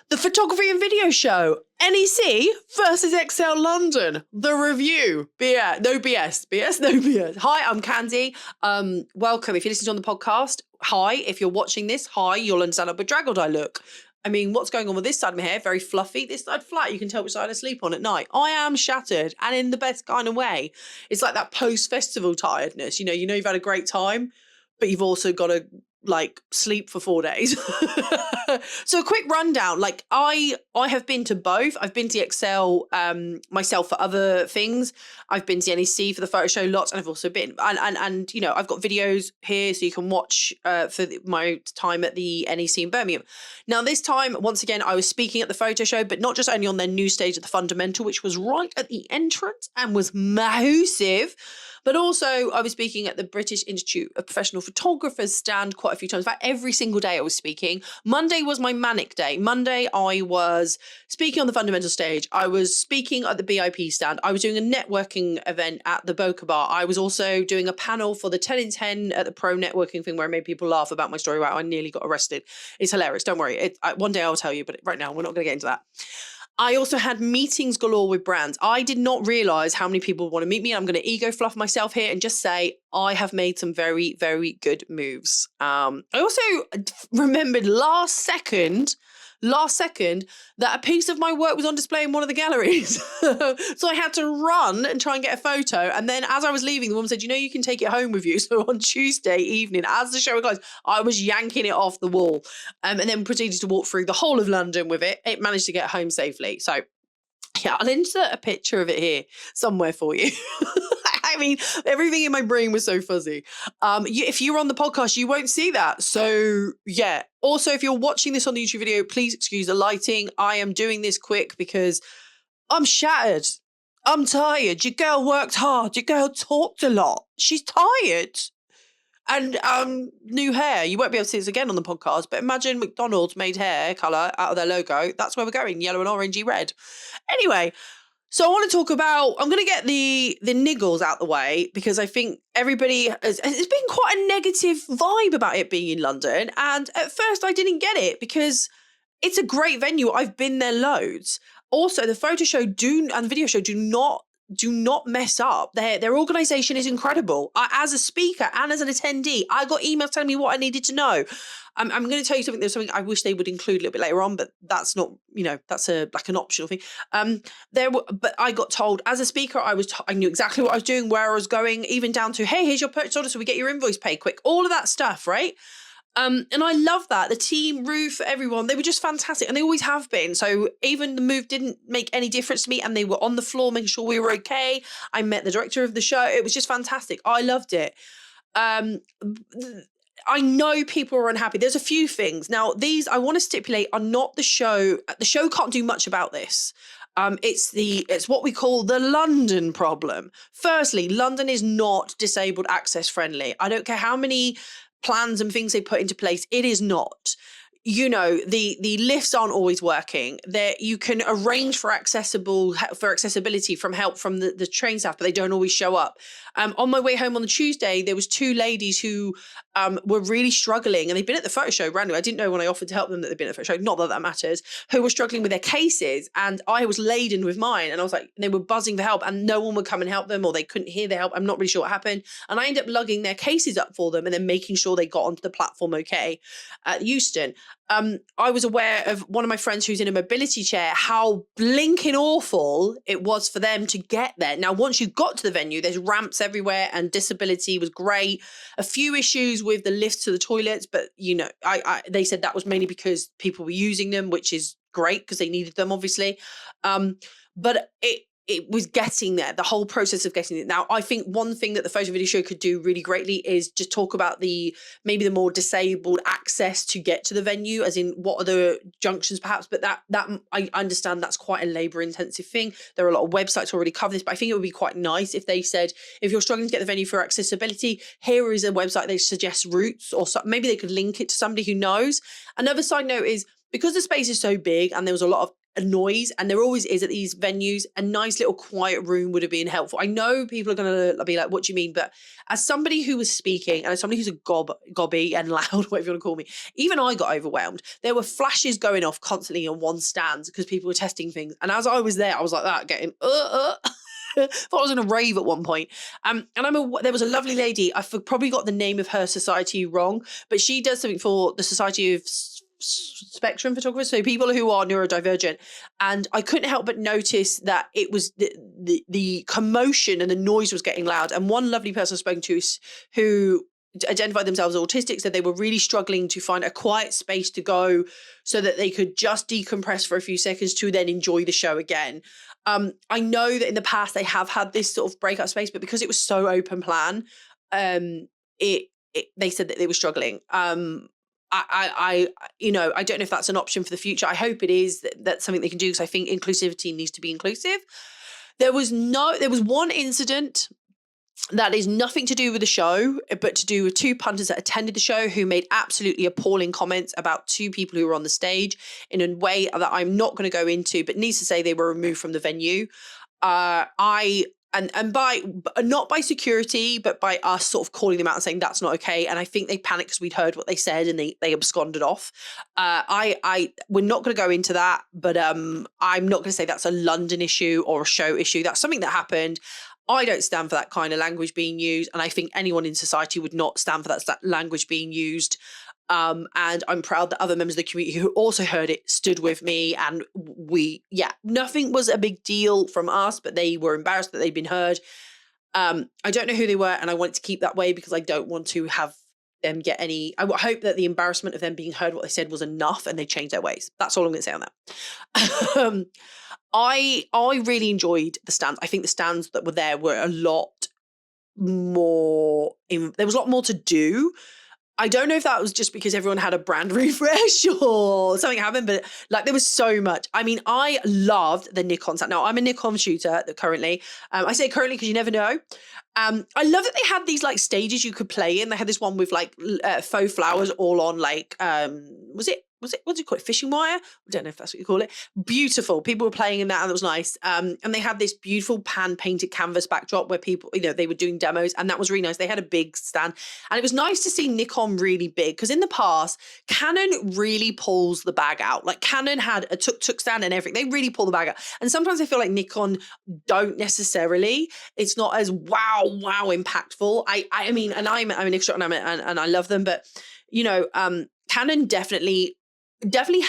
The photography and video show, NEC versus ExCeL London. The review. No BS. BS, no BS. Hi, I'm Khandie. Welcome. If you're listening on the podcast, hi. If you're watching this, hi. You'll understand how bedraggled I look. I mean, what's going on with this side of my hair? Very fluffy. This side flat. You can tell which side I sleep on at night. I am shattered, and in the best kind of way. It's like that post-festival tiredness. You know you've had a great time, but you've also got to sleep for 4 days. So a quick rundown. I have been to both. I've been to ExCeL myself for other things. I've been to NEC for the photo show lots, and I've also been and I've got videos here so you can watch for my time at the NEC in Birmingham. Now this time, once again, I was speaking at the photo show, but not just only on their new stage at the Fundamental, which was right at the entrance and was massive, but also I was speaking at the British Institute of Professional Photographers stand quite a few times. In fact, every single day I was speaking. Monday was my manic day. Monday I was speaking on the Fundamental stage. I was speaking at the BIP stand. I was doing a networking event at the Boca Bar. I was also doing a panel for the 10 in 10 at the Pro networking thing where I made people laugh about my story about how I nearly got arrested. It's hilarious. Don't worry. One day I'll tell you, but right now we're not going to get into that. I also had meetings galore with brands. I did not realize how many people want to meet me. I'm going to ego fluff myself here and just say I have made some very, very good moves. I also remembered last second that a piece of my work was on display in one of the galleries. So I had to run and try and get a photo. And then as I was leaving, the woman said, you can take it home with you. So on Tuesday evening, as the show closed, I was yanking it off the wall and then proceeded to walk through the whole of London with it. It managed to get home safely. So yeah, I'll insert a picture of it here somewhere for you. I mean, everything in my brain was so fuzzy. If you're on the podcast, you won't see that. So yeah. Also, if you're watching this on the YouTube video, please excuse the lighting. I am doing this quick because I'm shattered. I'm tired. Your girl worked hard. Your girl talked a lot. She's tired. And new hair. You won't be able to see this again on the podcast, but imagine McDonald's made hair colour out of their logo. That's where we're going, yellow and orangey red. Anyway, so I want to talk about, I'm going to get the niggles out the way because I think everybody it's been quite a negative vibe about it being in London. And at first I didn't get it because it's a great venue. I've been there loads. Also, the photo show and the video show do not mess up. Their organisation is incredible. As a speaker and as an attendee, I got emails telling me what I needed to know. I'm going to tell you something. There's something I wish they would include a little bit later on, but that's not, that's an optional thing. But I got told as a speaker, I knew exactly what I was doing, where I was going, even down to, hey, here's your purchase order, so we get your invoice paid quick. All of that stuff, right? And I love that. The team, Ruth, everyone, they were just fantastic. And they always have been. So even the move didn't make any difference to me. And they were on the floor making sure we were okay. I met the director of the show. It was just fantastic. I loved it. I know people are unhappy. There's a few things. Now, these I want to stipulate are not the show. The show can't do much about this. It's what we call the London problem. Firstly, London is not disabled access friendly. I don't care how many plans and things they put into place, it is not. The lifts aren't always working. You can arrange for accessibility from help from the train staff, but they don't always show up. On my way home on the Tuesday, there was two ladies who were really struggling, and they'd been at the photo show randomly. I didn't know when I offered to help them that they'd been at the photo show, not that that matters, who were struggling with their cases, and I was laden with mine, and I was like, they were buzzing for help, and no one would come and help them, or they couldn't hear their help. I'm not really sure what happened. And I ended up lugging their cases up for them and then making sure they got onto the platform okay at Euston. I was aware of one of my friends who's in a mobility chair, how blinking awful it was for them to get there. Now, once you got to the venue, there's ramps everywhere and disability was great. A few issues with the lifts to the toilets, but they said that was mainly because people were using them, which is great because they needed them, obviously. But it was getting there, the whole process of getting it. Now, I think one thing that the photo video show could do really greatly is just talk about maybe the more disabled access to get to the venue, as in what are the junctions perhaps, but that I understand that's quite a labour intensive thing. There are a lot of websites already cover this, but I think it would be quite nice if they said, if you're struggling to get the venue for accessibility, here is a website that suggests routes, or maybe they could link it to somebody who knows. Another side note is, because the space is so big and there was a lot of a noise, and there always is at these venues. A nice little quiet room would have been helpful. I know people are going to be like, what do you mean? But as somebody who was speaking, and as somebody who's a gobby and loud, whatever you want to call me, even I got overwhelmed. There were flashes going off constantly on one stand because people were testing things. And as I was there, I was like that, getting, thought I was in a rave at one point. And there was a lovely lady. I probably got the name of her society wrong, but she does something for the Society of Spectrum Photographers, so people who are neurodivergent. And I couldn't help but notice that it was the commotion and the noise was getting loud. And one lovely person I've spoken to who identified themselves as autistic said they were really struggling to find a quiet space to go so that they could just decompress for a few seconds to then enjoy the show again. I know that in the past they have had this sort of breakout space, but because it was so open plan, they said that they were struggling. I don't know if that's an option for the future. I hope it is. That's something they can do, because I think inclusivity needs to be inclusive. There was one incident that is nothing to do with the show, but to do with two punters that attended the show who made absolutely appalling comments about two people who were on the stage in a way that I'm not going to go into, but needs to say they were removed from the venue. And by not by security, but by us sort of calling them out and saying that's not okay. And I think they panicked because we'd heard what they said and they absconded off. We're not going to go into that, but I'm not going to say that's a London issue or a show issue. That's something that happened. I don't stand for that kind of language being used, and I think anyone in society would not stand for that language being used. And I'm proud that other members of the community who also heard it stood with me, and nothing was a big deal from us, but they were embarrassed that they'd been heard. I don't know who they were, and I want to keep that way because I don't want to have them get any. I hope that the embarrassment of them being heard what they said was enough and they changed their ways. That's all I'm going to say on that. I really enjoyed the stands. I think the stands that were there were a lot more. There was a lot more to do. I don't know if that was just because everyone had a brand refresh or something happened, but like there was so much. I mean, I loved the Nikon stand. Now, I'm a Nikon shooter currently. I say currently because you never know. I love that they had these like stages you could play in. They had this one with like faux flowers all on like, was it, what do you call it? Fishing wire? I don't know if that's what you call it. Beautiful. People were playing in that and it was nice. And they had this beautiful pan painted canvas backdrop where people, they were doing demos, and that was really nice. They had a big stand, and it was nice to see Nikon really big, because in the past, Canon really pulls the bag out. Like Canon had a tuk-tuk stand and everything. They really pull the bag out. And sometimes I feel like Nikon don't necessarily. It's not as wow impactful. I mean, and I'm an extra and I love them, but Canon definitely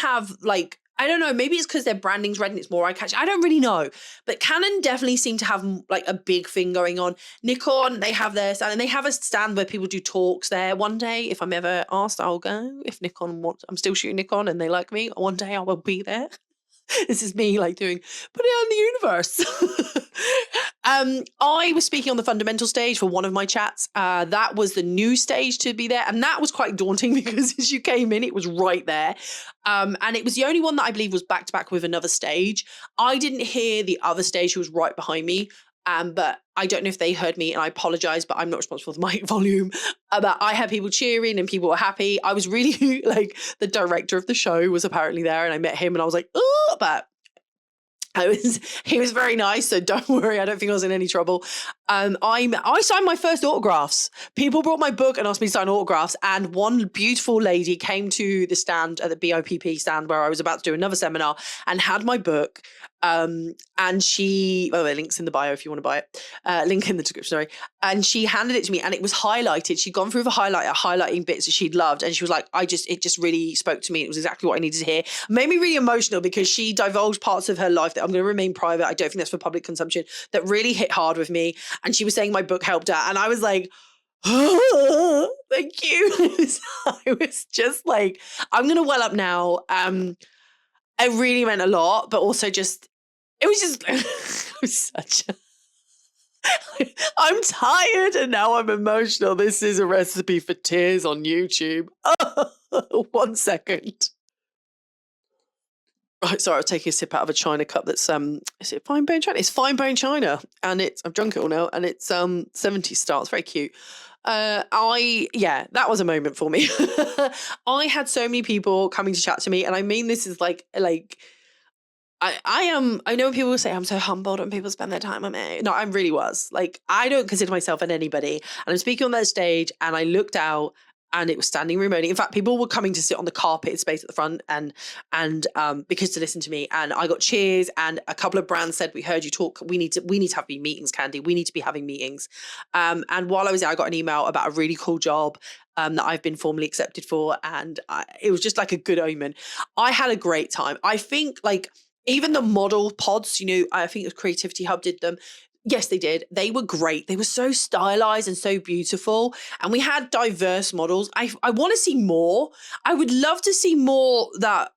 have like, I don't know, maybe it's because their branding's red and it's more eye-catching. I don't really know. But Canon definitely seem to have like a big thing going on. Nikon, they have their stand, and they have a stand where people do talks there. One day, if I'm ever asked, I'll go. If Nikon wants, I'm still shooting Nikon and they like me, one day I will be there. This is me like doing, put it out in the universe. I was speaking on the fundamental stage for one of my chats. That was the new stage to be there. And that was quite daunting because as you came in, it was right there. And it was the only one that I believe was back to back with another stage. I didn't hear the other stage who was right behind me. But I don't know if they heard me, and I apologize, but I'm not responsible for the mic volume. But I had people cheering and people were happy. I was really like, the director of the show was apparently there, and I met him and I was like, oh, but he was very nice, so don't worry, I don't think I was in any trouble. I signed my first autographs. People brought my book and asked me to sign autographs, and one beautiful lady came to the stand at the BOPP stand where I was about to do another seminar and had my book. And she, the link's in the bio if you want to buy it, link in the description, sorry. And she handed it to me and it was highlighted. She'd gone through the highlighter, highlighting bits that she'd loved. And she was like, it just really spoke to me. It was exactly what I needed to hear. It made me really emotional because she divulged parts of her life that I'm going to remain private. I don't think that's for public consumption, that really hit hard with me. And she was saying my book helped her. And I was like, oh, thank you. I was just like, I'm going to well up now. It really meant a lot, but also it was such a, I'm tired and now I'm emotional. This is a recipe for tears on YouTube. Oh, 1 second. Right, sorry, I was taking a sip out of a china cup that's, is it fine bone china? It's fine bone china, and I've drunk it all now, and it's 70s style. It's very cute. That was a moment for me. I had so many people coming to chat to me, and I mean this is like I know when people say I'm so humbled when people spend their time with me. No, I really was. Like, I don't consider myself an anybody. And I'm speaking on that stage and I looked out and it was standing room only. In fact, people were coming to sit on the carpeted space at the front and because to listen to me. And I got cheers and a couple of brands said, we heard you talk. We need to have meetings, Khandie. We need to be having meetings. And while I was there, I got an email about a really cool job that I've been formally accepted for. And it was just like a good omen. I had a great time. I think like, even the model pods, I think it was Creativity Hub did them. Yes, they did. They were great. They were so stylized and so beautiful. And we had diverse models. I want to see more. I would love to see more that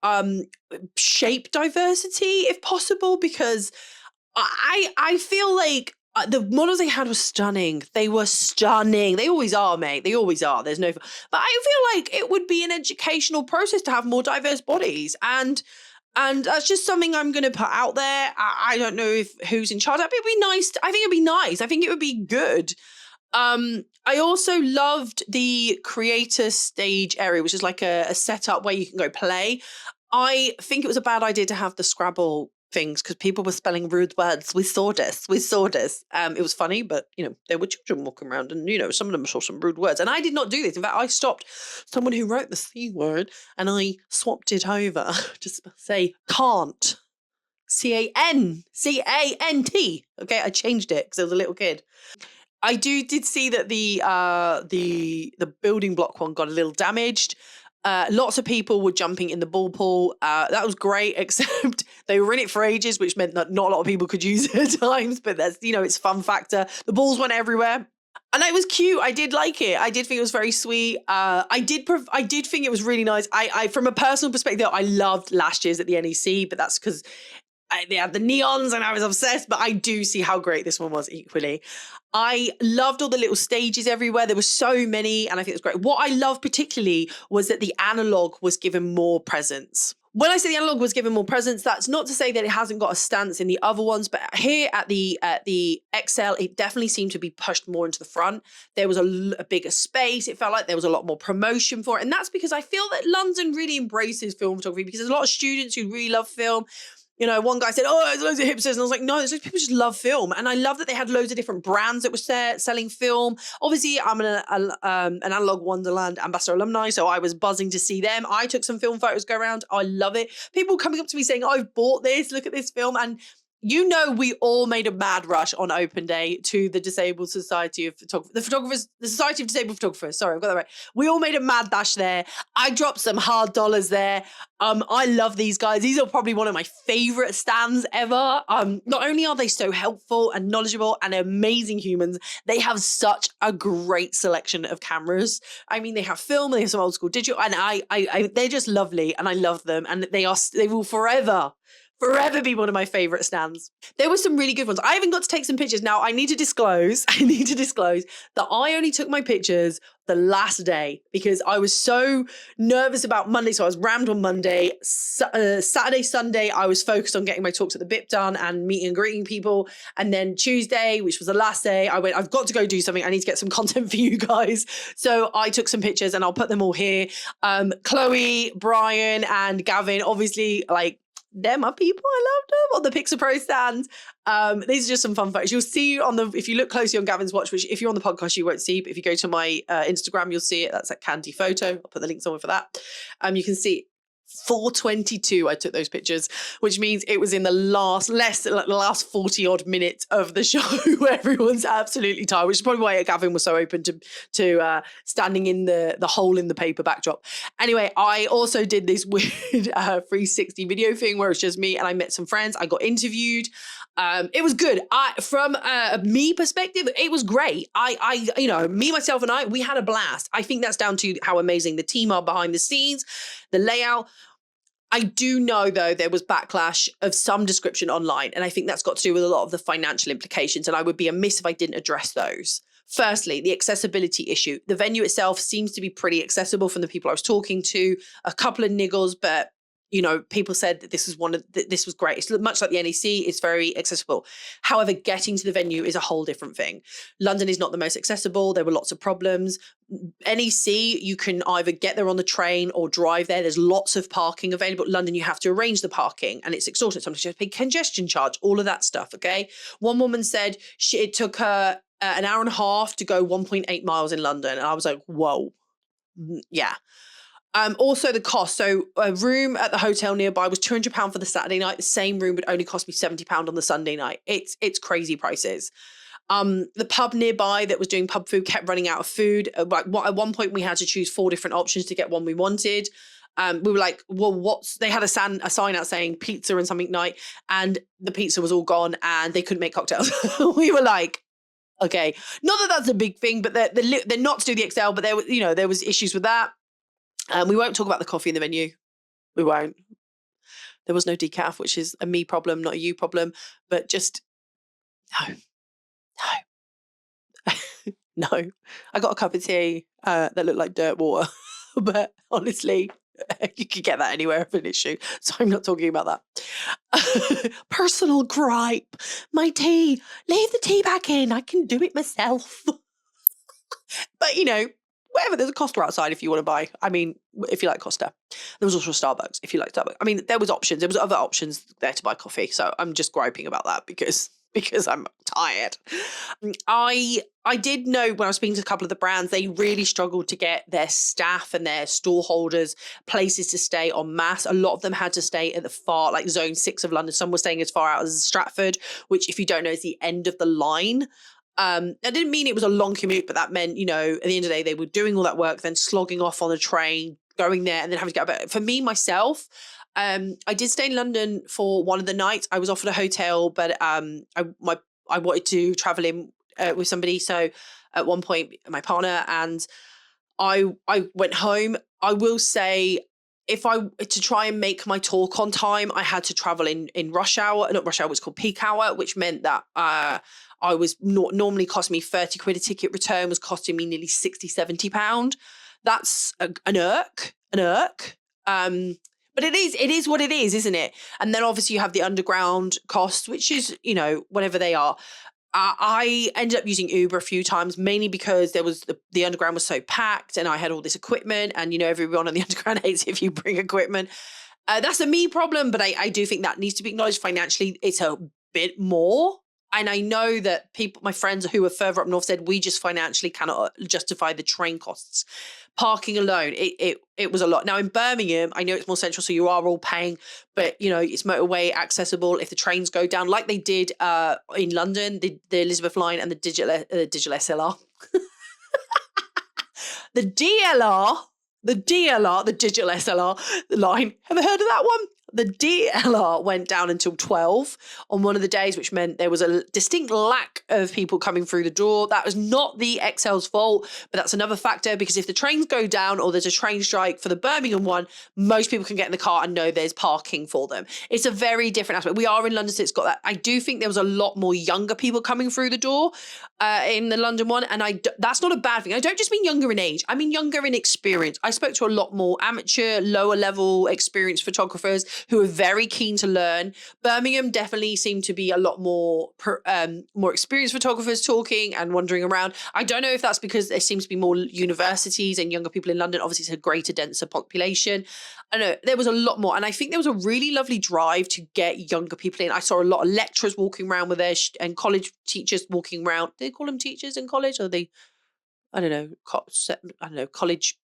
shape diversity if possible, because I feel like the models they had were stunning. They were stunning. They always are, mate. They always are. There's no, but I feel like it would be an educational process to have more diverse bodies. And that's just something I'm going to put out there. I don't know if who's in charge. It'd be nice. I think it'd be nice. I think it would be good. I also loved the creator stage area, which is like a setup where you can go play. I think it was a bad idea to have the Scrabble things because people were spelling rude words. We saw this. It was funny, but there were children walking around and some of them saw some rude words. And I did not do this. In fact, I stopped someone who wrote the C word and I swapped it over to say can't. CANT. Okay, I changed it because I was a little kid. I did see that the building block one got a little damaged. Lots of people were jumping in the ball pool. That was great, except they were in it for ages, which meant that not a lot of people could use it at times. But that's it's fun factor. The balls went everywhere. And it was cute. I did like it. I did think it was very sweet. I did think it was really nice. I from a personal perspective, I loved last year's at the NEC, but that's because they had the neons and I was obsessed, but I do see how great this one was equally. I loved all the little stages everywhere. There were so many and I think it was great. What I loved particularly was that the analog was given more presence. When I say the analog was given more presence, that's not to say that it hasn't got a stance in the other ones, but here at the ExCeL, it definitely seemed to be pushed more into the front. There was a bigger space. It felt like there was a lot more promotion for it. And that's because I feel that London really embraces film photography because there's a lot of students who really love film. One guy said, oh, there's loads of hipsters. And I was like, no, there's people just love film. And I love that they had loads of different brands that were selling film. Obviously, I'm an Analog Wonderland Ambassador alumni, so I was buzzing to see them. I took some film photos go around. I love it. People coming up to me saying, I've bought this, look at this film. And we all made a mad rush on open day to the Disabled Society of Photographers, the Society of Disabled Photographers. Sorry, I've got that right. We all made a mad dash there. I dropped some hard dollars there. I love these guys. These are probably one of my favorite stands ever. Not only are they so helpful and knowledgeable and amazing humans, they have such a great selection of cameras. I mean, they have film, they have some old school digital, and they're just lovely, and I love them, and they will forever be one of my favorite stands. There were some really good ones. I even got to take some pictures. Now, I need to disclose that I only took my pictures the last day because I was so nervous about Monday. So I was rammed on Monday. Saturday, Sunday, I was focused on getting my talks at the BIP done and meeting and greeting people. And then Tuesday, which was the last day, I went, I've got to go do something. I need to get some content for you guys. So I took some pictures and I'll put them all here. Chloe, Brian, and Gavin, obviously, they're my people. I love them on the Pixel Pro stand. These are just some fun photos. You'll see if you look closely on Gavin's watch, which if you're on the podcast, you won't see, but if you go to my Instagram, you'll see it. That's at Khandie Photo. I'll put the link somewhere for that. You can see 4:22 I took those pictures, which means it was in the last 40 odd minutes of the show where everyone's absolutely tired, which is probably why Gavin was so open to standing in the hole in the paper backdrop. Anyway, I also did this weird 360 video thing where it's just me and I met some friends. I got interviewed. It was good. From me perspective, it was great. Me, myself and I, we had a blast. I think that's down to how amazing the team are behind the scenes, the layout. I do know, though, there was backlash of some description online, and I think that's got to do with a lot of the financial implications, and I would be amiss if I didn't address those. Firstly, the accessibility issue. The venue itself seems to be pretty accessible from the people I was talking to. A couple of niggles, but people said that this was great. It's much like the NEC, it's very accessible. However, getting to the venue is a whole different thing. London is not the most accessible. There were lots of problems. NEC, you can either get there on the train or drive there. There's lots of parking available. London, you have to arrange the parking and it's extortionate. Sometimes you have to pay congestion charge, all of that stuff, okay? One woman said it took her an hour and a half to go 1.8 miles in London. And I was like, whoa, yeah. Also the cost. So a room at the hotel nearby was £200 for the Saturday night. The same room would only cost me £70 on the Sunday night. It's crazy prices. The pub nearby that was doing pub food kept running out of food. At one point we had to choose 4 different options to get one we wanted. We were like, well, they had a sign out saying pizza and something night, and the pizza was all gone and they couldn't make cocktails. We were like, okay, not that that's a big thing, but they're not to do the ExCeL, but there was issues with that. We won't talk about the coffee in the venue. We won't. There was no decaf, which is a me problem, not a you problem. But just no. I got a cup of tea that looked like dirt water, but honestly, you could get that anywhere of an issue. So I'm not talking about that. Personal gripe. My tea. Leave the tea back in. I can do it myself. But whatever, there's a Costa outside if you want to buy. I mean, if you like Costa. There was also Starbucks if you like Starbucks. I mean, there was options. There was other options there to buy coffee. So I'm just griping about that because I'm tired. I did know when I was speaking to a couple of the brands, they really struggled to get their staff and their stall holders places to stay en masse. A lot of them had to stay at the far, like zone 6 of London. Some were staying as far out as Stratford, which if you don't know is the end of the line. I didn't mean it was a long commute, but that meant, at the end of the day, they were doing all that work, then slogging off on a train, going there and then having to get back. For me, myself, I did stay in London for one of the nights. I was offered a hotel, but I wanted to travel in with somebody. So at one point, my partner and I went home. I will say, to try and make my talk on time, I had to travel in rush hour, not rush hour, it's called peak hour, which meant that I was normally costing me 30 quid a ticket return was costing me nearly 60, 70 pound. That's an irk. But it is what it is, isn't it? And then obviously you have the underground costs, which is, whatever they are. I ended up using Uber a few times, mainly because there was the underground was so packed and I had all this equipment and, everyone on the underground hates if you bring equipment. That's a me problem, but I do think that needs to be acknowledged financially. It's a bit more. And I know that my friends who are further up north said we just financially cannot justify the train costs. Parking alone, it was a lot. Now in Birmingham, I know it's more central, so you are all paying, but it's motorway accessible. If the trains go down, like they did in London, the Elizabeth line and the digital SLR, the digital SLR line. Have you heard of that one? The DLR went down until 12 on one of the days, which meant there was a distinct lack of people coming through the door. That was not the ExCeL's fault, but that's another factor because if the trains go down or there's a train strike for the Birmingham one, most people can get in the car and know there's parking for them. It's a very different aspect. We are in London, so it's got that. I do think there was a lot more younger people coming through the door in the London one, and that's not a bad thing. I don't just mean younger in age. I mean younger in experience. I spoke to a lot more amateur, lower level experienced photographers who are very keen to learn. Birmingham definitely seemed to be a lot more experienced photographers talking and wandering around. I don't know if that's because there seems to be more universities and younger people in London. Obviously, it's a greater, denser population. I don't know, there was a lot more. And I think there was a really lovely drive to get younger people in. I saw a lot of lecturers walking around with and college teachers walking around. Do they call them teachers in college? Or they, I don't know, college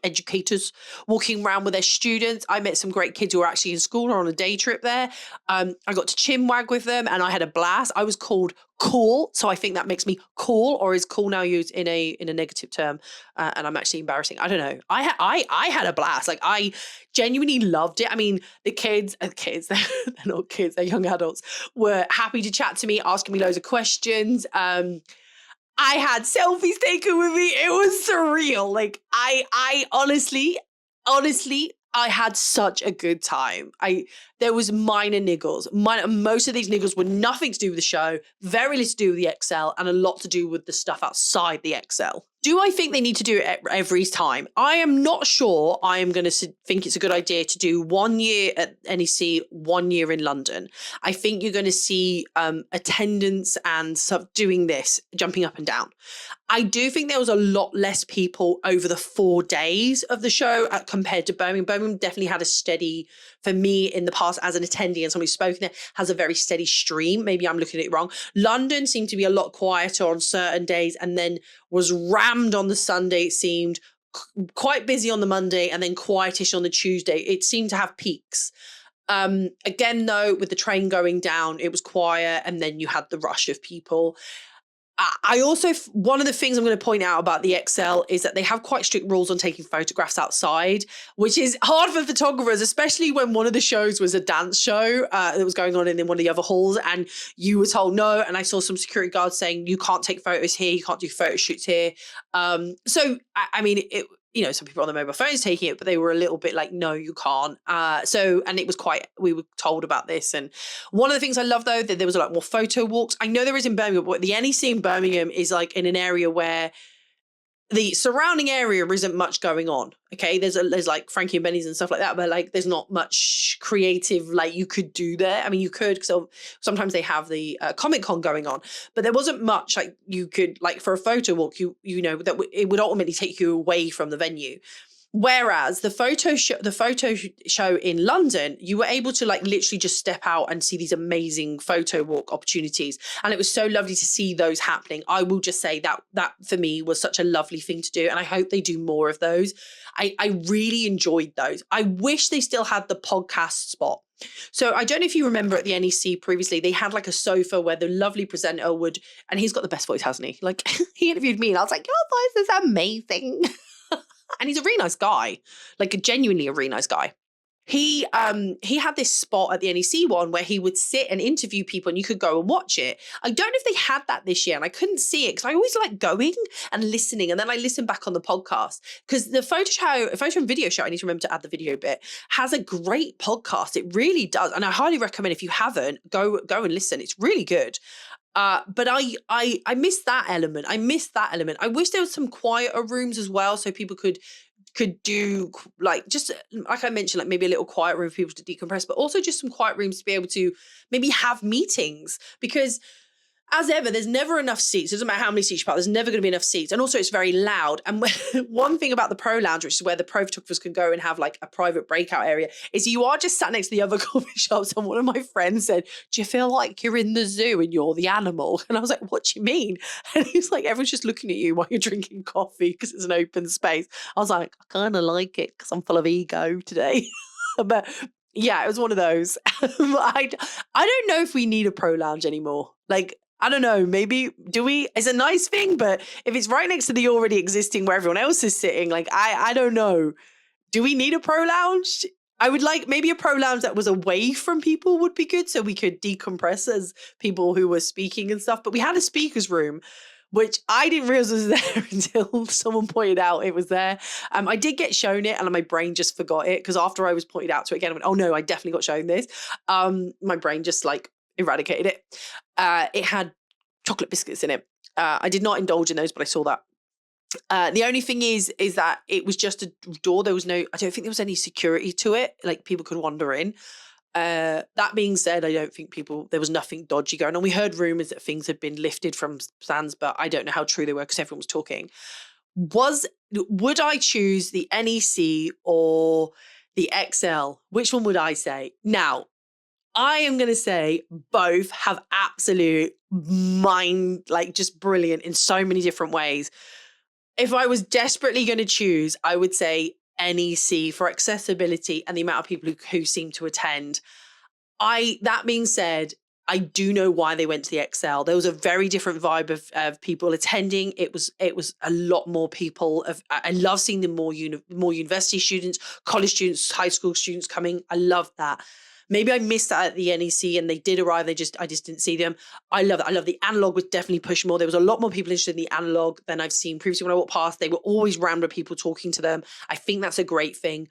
educators walking around with their students. I met some great kids who were actually in school or on a day trip there. I got to chinwag with them and I had a blast. I was called cool, so I think that makes me cool, or is cool now used in a negative term? And I'm actually embarrassing. I don't know. I had a blast. Like I genuinely loved it. I mean, the kids, they're not kids, they're young adults, were happy to chat to me, asking me loads of questions. I had selfies taken with me. It was surreal. Like I honestly, I had such a good time. There was minor niggles. Most of these niggles were nothing to do with the show, very little to do with the ExCeL, and a lot to do with the stuff outside the ExCeL. Do I think they need to do it every time? I am not sure I am going to think it's a good idea to do 1 year at NEC, 1 year in London. I think you're going to see attendance and stuff doing this, jumping up and down. I do think there was a lot less people over the 4 days of the show compared to Birmingham. Birmingham definitely had a steady, for me in the past as an attendee and somebody who's spoken there, has a very steady stream. Maybe I'm looking at it wrong. London seemed to be a lot quieter on certain days and then was rammed on the Sunday, it seemed, quite busy on the Monday and then quietish on the Tuesday. It seemed to have peaks. Again, though, with the train going down, it was quiet and then you had the rush of people. I also, one of the things I'm going to point out about the ExCeL is that they have quite strict rules on taking photographs outside, which is hard for photographers, especially when one of the shows was a dance show that was going on in one of the other halls and you were told no. And I saw some security guards saying, you can't take photos here, you can't do photo shoots here. So, I mean, some people on their mobile phones taking it, but they were a little bit like, no, you can't. And it was we were told about this. And one of the things I love, though, that there was a lot more photo walks. I know there is in Birmingham, but the NEC in Birmingham is like in an area where the surrounding area isn't much going on. Okay, there's like Frankie and Benny's and stuff like that, but like there's not much creative like you could do there. I mean, you could, because sometimes they have the Comic Con going on, but there wasn't much like you could like for a photo walk. You know that it would ultimately take you away from the venue. Whereas the photo show in London, you were able to like literally just step out and see these amazing photo walk opportunities. And it was so lovely to see those happening. I will just say that for me was such a lovely thing to do. And I hope they do more of those. I really enjoyed those. I wish they still had the podcast spot. So I don't know if you remember at the NEC previously, they had like a sofa where the lovely presenter would, and he's got the best voice, hasn't he? Like he interviewed me and I was like, your voice is amazing. And he's a really nice guy, like genuinely a really nice guy. He had this spot at the NEC one where he would sit and interview people and you could go and watch it. I don't know if they had that this year and I couldn't see it because I always like going and listening and then I listen back on the podcast because the photo and video show, I need to remember to add the video bit, has a great podcast. It really does. And I highly recommend if you haven't, go and listen. It's really good. But I miss that element. I wish there was some quieter rooms as well so people could do like, just like I mentioned, like maybe a little quiet room for people to decompress, but also just some quiet rooms to be able to maybe have meetings because as ever, there's never enough seats. It doesn't matter how many seats you park, there's never going to be enough seats. And also it's very loud. And one thing about the Pro Lounge, which is where the pro photographers can go and have like a private breakout area, is you are just sat next to the other coffee shops. And one of my friends said, do you feel like you're in the zoo and you're the animal? And I was like, what do you mean? And he's like, everyone's just looking at you while you're drinking coffee because it's an open space. I was like, I kind of like it because I'm full of ego today. But yeah, it was one of those. I don't know if we need a Pro Lounge anymore. Like, I don't know, maybe do we? It's a nice thing, but if it's right next to the already existing where everyone else is sitting, like, I don't know. Do we need a Pro Lounge? I would like maybe a Pro Lounge that was away from people would be good so we could decompress as people who were speaking and stuff. But we had a speaker's room, which I didn't realize was there until someone pointed out it was there. I did get shown it and my brain just forgot it because after I was pointed out to it again, I went, oh no, I definitely got shown this. My brain just like eradicated it. It had chocolate biscuits in it. I did not indulge in those, but I saw that. The only thing is that it was just a door. There was I don't think there was any security to it. Like people could wander in. That being said, I don't think there was nothing dodgy going on. We heard rumors that things had been lifted from stands, but I don't know how true they were because everyone was talking. Would I choose the NEC or the ExCeL? Which one would I say? Now, I am going to say both have absolute mind, like just brilliant in so many different ways. If I was desperately going to choose, I would say NEC for accessibility and the amount of people who seem to attend. That being said, I do know why they went to the ExCeL. There was a very different vibe of people attending. It was a lot more people. I love seeing the more university students, college students, high school students coming. I love that. Maybe I missed that at the NEC and they did arrive. I just didn't see them. I love it. I love the analog was definitely pushed more. There was a lot more people interested in the analog than I've seen previously when I walked past. They were always rammed with people talking to them. I think that's a great thing.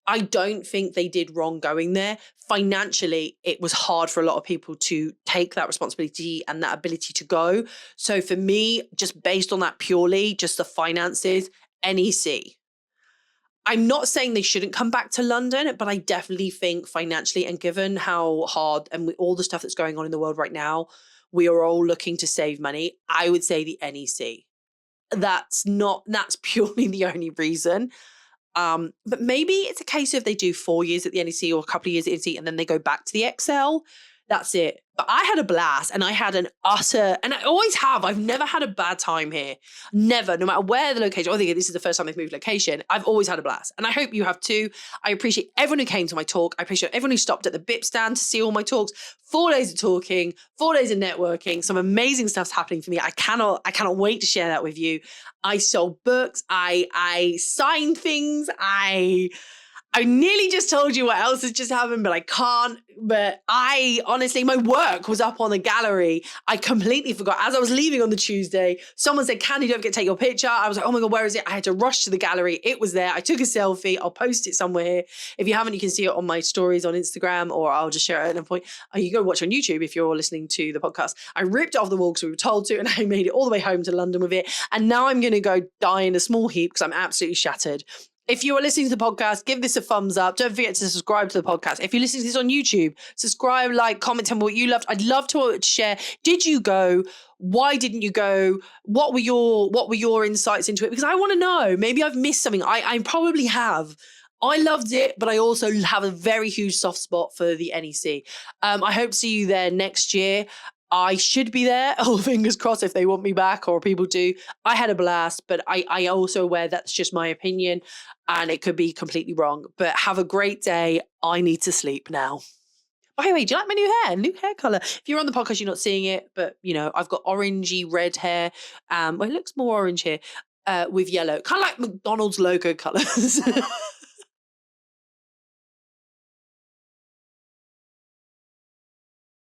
I don't think they did wrong going there. Financially, it was hard for a lot of people to take that responsibility and that ability to go. So for me, just based on that purely, just the finances, NEC. I'm not saying they shouldn't come back to London, but I definitely think financially, and given how hard and all the stuff that's going on in the world right now, we are all looking to save money. I would say the NEC. That's purely the only reason. But maybe it's a case of they do 4 years at the NEC or a couple of years at the NEC and then they go back to the ExCeL. That's it. But I had a blast and I had an utter, and I always have, I've never had a bad time here. Never, no matter where the location, I think this is the first time they've moved location. I've always had a blast. And I hope you have too. I appreciate everyone who came to my talk. I appreciate everyone who stopped at the BIP stand to see all my talks. 4 days of talking, 4 days of networking, some amazing stuff's happening for me. I cannot wait to share that with you. I sold books, I signed things, I nearly just told you what else has just happened, but I can't. But I honestly, my work was up on the gallery. I completely forgot. As I was leaving on the Tuesday, someone said, Khandie, don't forget to take your picture. I was like, oh my God, where is it? I had to rush to the gallery. It was there. I took a selfie. I'll post it somewhere here. If you haven't, you can see it on my stories on Instagram, or I'll just share it at a point. You go watch on YouTube if you're listening to the podcast. I ripped it off the wall because we were told to, and I made it all the way home to London with it. And now I'm going to go die in a small heap because I'm absolutely shattered. If you are listening to the podcast, give this a thumbs up. Don't forget to subscribe to the podcast. If you're listening to this on YouTube, subscribe, like, comment, tell me what you loved. I'd love to share. Did you go? Why didn't you go? What were your insights into it? Because I want to know. Maybe I've missed something. I probably have. I loved it, but I also have a very huge soft spot for the NEC. I hope to see you there next year. I should be there. Oh, fingers crossed if they want me back or people do. I had a blast, but I also aware that's just my opinion and it could be completely wrong. But have a great day. I need to sleep now. By the way, do you like my new hair color? If you're on the podcast, you're not seeing it, but I've got orangey red hair. Well, it looks more orange here with yellow, kind of like McDonald's logo colors.